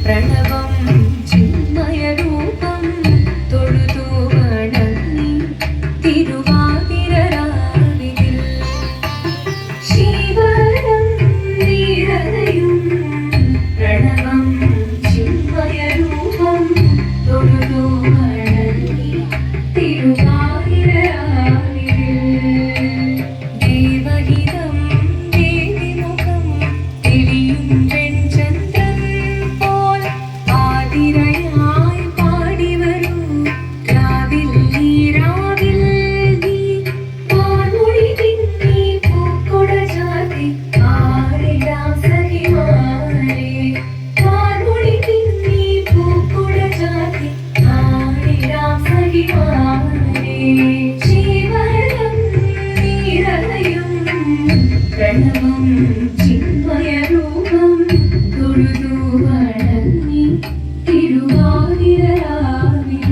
പ്രണവം ചിന്മയരൂപം തൊഴുതു വണങ്ങി തിരുവാതിരരാവിൽ ശിവനം നീരയും പ്രണവം ചിന്മയരൂപം തൊഴുതു വണങ്ങി തിരുവാതിരരാവിൽ ദേവഹിതം ദേവിമുഖം തെളിയും വെൺചന്ദ്രൻ പോൽ ആതിരയായി പാടിവരൂ രാവിൽ നീരാവിൽ നീ പാർമൊഴി തിങ്ങി പൂക്കൊട ചാർത്തി ആടിടാം സഖിമാരെ പാർമൊഴി തിങ്ങി പൂക്കൊട ചാർത്തി ആടിടാം സഖിമാരെ ശിവനം നീരയും പ്രണവം ചിന്മയരൂപം തൊഴുതു വണങ്ങി തിരുവാതിരരാവിൽ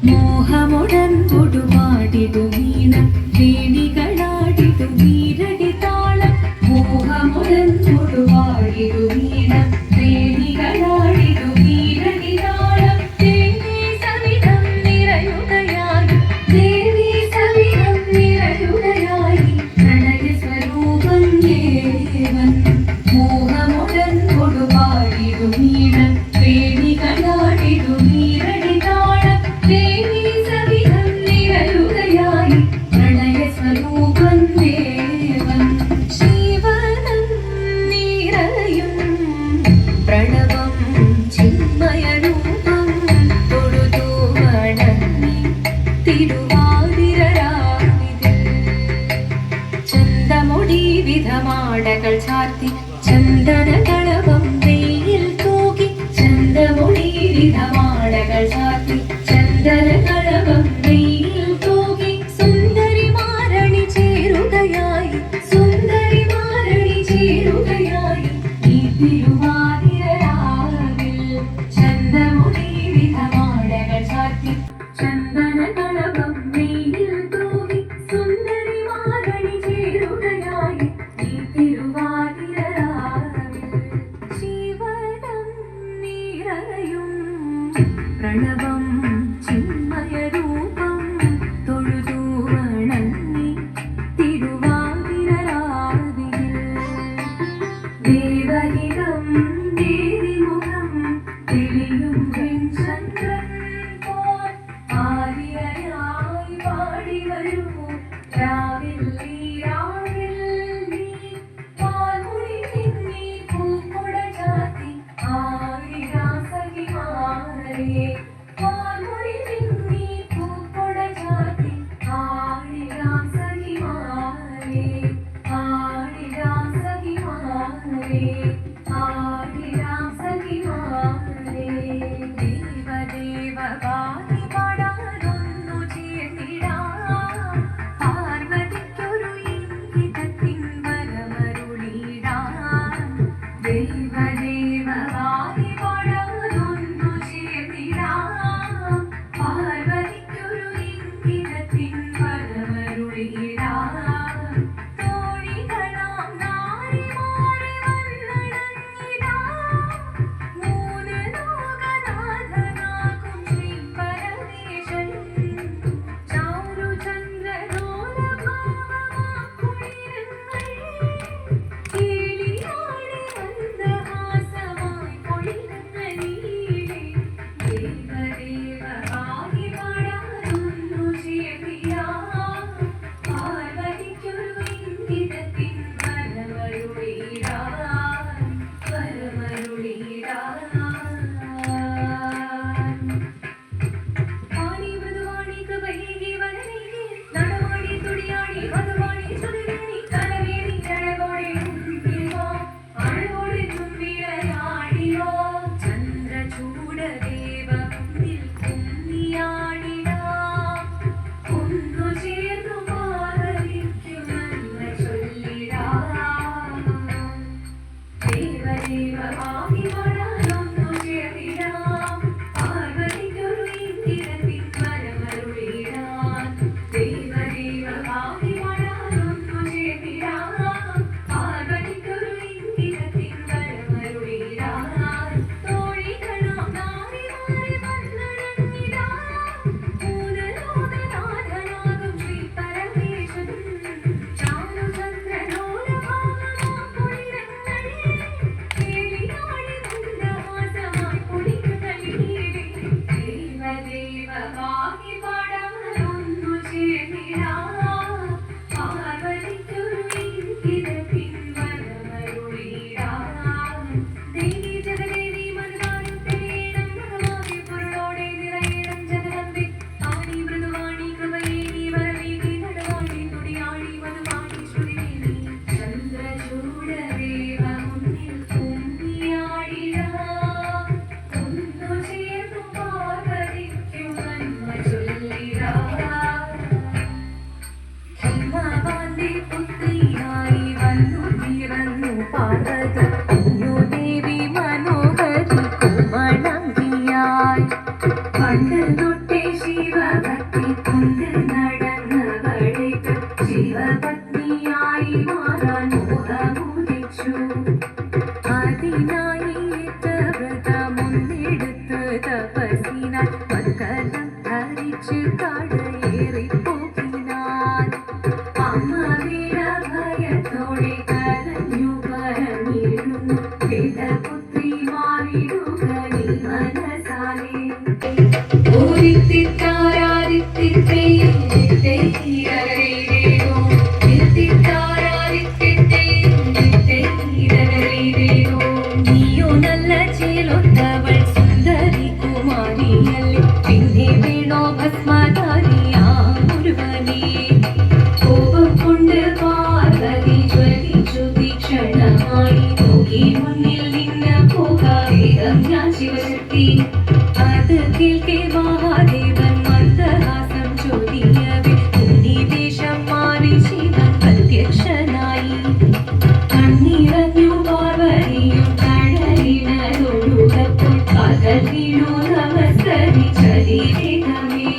മോഹമുടൻ കൊടുപാടിതു വീണം വേണികളാടിതു വീരടി താളം മോഹമുടൻ കൊടുപാടിതു വീണം വേണികളാടിതു വീരടി താളം ദേവി സവിധം നിറയുകയായി ദേവി സവിധം നിറയുകയായി പ്രണയ സ്വരൂപം ദേവൻ മോഹമുടൻ കൊടുപാടിതു വീണം വേണികളാടിതു വീരടി താളം ദേവി സവിധം നിറയുകയായി പ്രണയ സ്വരൂപം ദേവൻ ശിവനം നീരയും പ്രണവം ചിന്മയരൂപം തൊഴുതു വണങ്ങി തിരുവാതിരരാവിൽ ചന്തമൊടി വിധമാടകൾ ചാർത്തി ചന്ദനകളഭം വെയിൽ തൂകി ചന്തമൊടി വിധമാടകൾ ചാർത്തി ചന്ദനകളഭം വെയിൽ തൂകി സുന്ദരിമാരണി ചേരുകയായി സുന്ദരിമാരണി ചേരുകയായി ഈ തിരുവാതിരരാവിൽ ചന്തമൊടി വിധമാടകൾ ചാർത്തി ചന്ദനകളഭം വെയിൽ തൂകി സുന്ദരിമാരണി ചേരുകയായി ഈ തിരുവാതിരരാവിൽ ശിവനം നീരയും പ്രണവം ചിന്മയരൂപം തൊഴുതു വണങ്ങി തിരുവാതിരരാവിൽ ദേവഹിതം ദേവിമുഖം തെളിയും വെൺചന്ദ്രൻ പോൽ ആതിരയായി പാടിവരൂ രാവിൽ നീരാവിൽ നീ പാൽമൊഴി തിങ്ങി പൂക്കൊട ചാർത്തി ആടിടാം സഖിമാരെ പാൽമൊഴി തിങ്ങി പൂക്കൊട ചാർത്തി ആടിടാം സഖിമാരെ ആടിടാം സഖിമാരെ ആടിടാം സഖിമാരെ ദേവദേവ വാണി പാടാനൊന്നു ചേർന്നിടാം പാർവതിക്കൊരു ഇംഗിതത്തിൻ വരമരുളിടാം ദേവദേവ വാണി പാടാനൊന്നു ചേർന്നിടാം പാർവതിക്കൊരു ഇംഗിതത്തിൻ വരമരുളിടാം തോഴികളാം നാരിമാരെ വന്നട പോകാൻ മോഹമുദിച്ചു. അതിനായി വ്രതമൊന്നെടുത്ത് തപസ്സിനാൽ മക്കരം ധരിച്ച് കാടേറിപ്പോകിനാൻ. അമ്മ ഭയത്തോടെ കരഞ്ഞു പറഞ്ഞിരുന്നു, വേദപുത്രി മാറിടുക നീ മനസാലെ. നീയോ നല്ല ചേലൊത്തവൾ സുന്ദരി കുമാരിയല്ലേ, പിന്നെ വേണോ ഭസ്മധാരിയാമൊരുവനെ. കോപം കൊണ്ട് പാർവതി ജ്വലിച്ചു തീക്ഷണമായി നോക്കി മുന്നിൽ നിന്ന് പോകാവേഗം ഞാൻ ശിവശക്തി. അത് കേൾക്കെ മഹാദേവൻ മന്ദഹാസം ചൊരിയവേ മുനിവേഷം മാറി ശിവൻ പ്രത്യക്ഷനായി. കണ്ണിറഞ്ഞു പാർവതിയും കടലിനൊഴുകപ്പോൾ പകൽ വീണു നമസ്കരിച്ചതിവേഗമേ.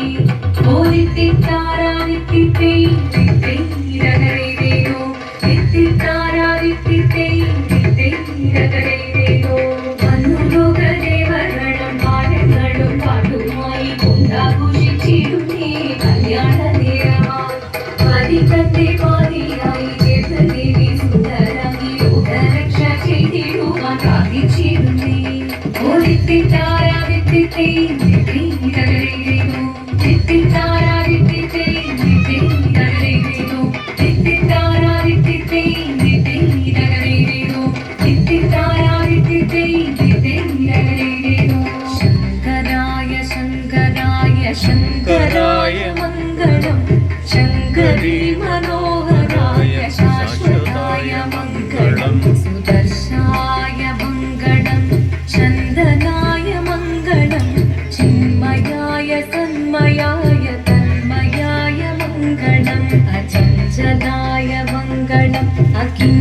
ും കല്യാണ നേരമായി പതിതന്റെ പാതിയായി ദേവി സുന്ദരമി ലോകരക്ഷ ചെയ്തിടുവാൻ പ്രാർത്ഥിച്ചിരുന്നേ. ശങ്കരായ മംഗളം ശങ്കരി മനോഹരായ ശാശ്വതായ മംഗളം സുദർശായ മംഗളം ചന്ദനായ മംഗളം ചിന്മയായ തന്മയായ തന്മയായ മംഗളം അചഞ്ചലായ മംഗളം അകിം